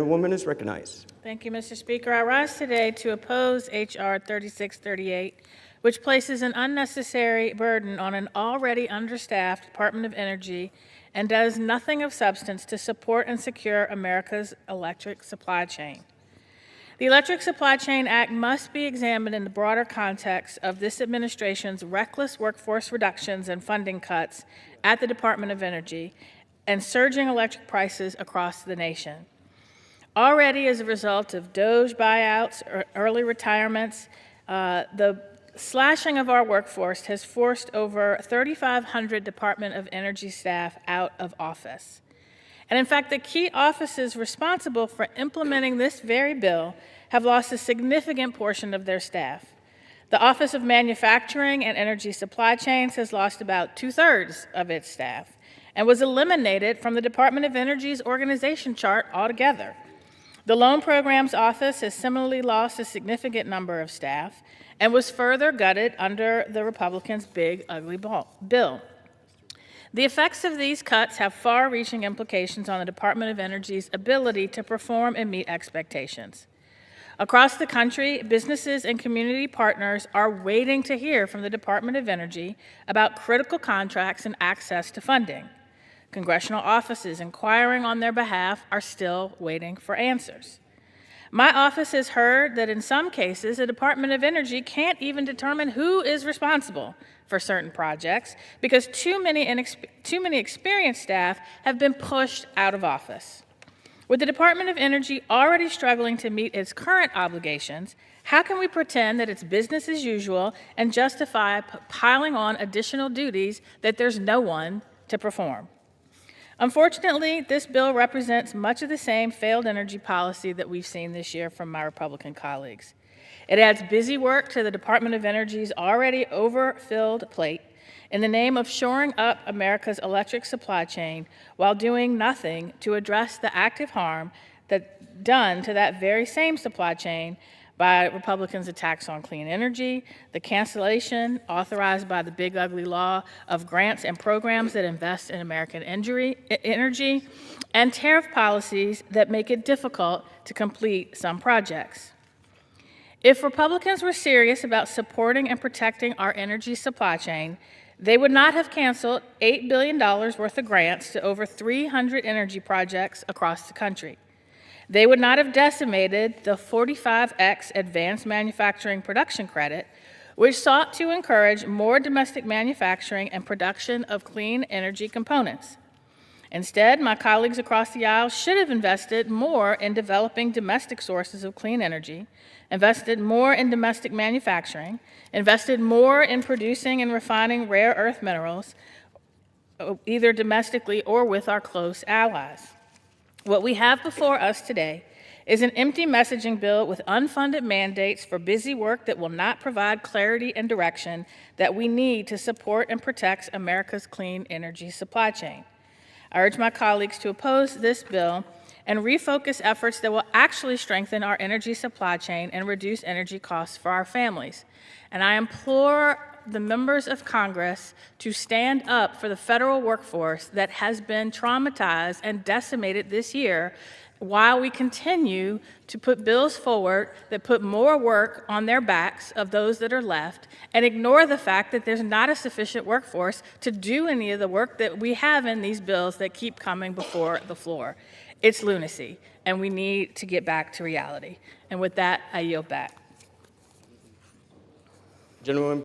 The woman is recognized. Thank you, Mr. Speaker. I rise today to oppose H.R. 3638, which places an unnecessary burden on an already understaffed Department of Energy and does nothing of substance to support and secure America's electric supply chain. The Electric Supply Chain Act must be examined in the broader context of this administration's reckless workforce reductions and funding cuts at the Department of Energy and surging electric prices across the nation. Already, as a result of DOGE buyouts or early retirements, the slashing of our workforce has forced over 3,500 Department of Energy staff out of office. And in fact, the key offices responsible for implementing this very bill have lost a significant portion of their staff. The Office of Manufacturing and Energy Supply Chains has lost about 2/3 of its staff and was eliminated from the Department of Energy's organization chart altogether. The Loan Programs Office has similarly lost a significant number of staff and was further gutted under the Republicans' big, ugly bill. The effects of these cuts have far-reaching implications on the Department of Energy's ability to perform and meet expectations. Across the country, businesses and community partners are waiting to hear from the Department of Energy about critical contracts and access to funding. Congressional offices inquiring on their behalf are still waiting for answers. My office has heard that in some cases, the Department of Energy can't even determine who is responsible for certain projects because too many experienced staff have been pushed out of office. With the Department of Energy already struggling to meet its current obligations, how can we pretend that it's business as usual and justify piling on additional duties that there's no one to perform? Unfortunately, this bill represents much of the same failed energy policy that we've seen this year from my Republican colleagues. It adds busy work to the Department of Energy's already overfilled plate in the name of shoring up America's electric supply chain while doing nothing to address the active harm done to that very same supply chain by Republicans' attacks on clean energy, the cancellation authorized by the big ugly law of grants and programs that invest in American energy, and tariff policies that make it difficult to complete some projects. If Republicans were serious about supporting and protecting our energy supply chain, they would not have canceled $8 billion worth of grants to over 300 energy projects across the country. They would not have decimated the 45X Advanced Manufacturing Production Credit, which sought to encourage more domestic manufacturing and production of clean energy components. Instead, my colleagues across the aisle should have invested more in developing domestic sources of clean energy, invested more in domestic manufacturing, invested more in producing and refining rare earth minerals, either domestically or with our close allies. What we have before us today is an empty messaging bill with unfunded mandates for busy work that will not provide clarity and direction that we need to support and protect America's clean energy supply chain. I urge my colleagues to oppose this bill and refocus efforts that will actually strengthen our energy supply chain and reduce energy costs for our families. And I implore the members of Congress to stand up for the federal workforce that has been traumatized and decimated this year while we continue to put bills forward that put more work on their backs of those that are left and ignore the fact that there's not a sufficient workforce to do any of the work that we have in these bills that keep coming before the floor. It's lunacy, and we need to get back to reality. And with that, I yield back. Gentleman.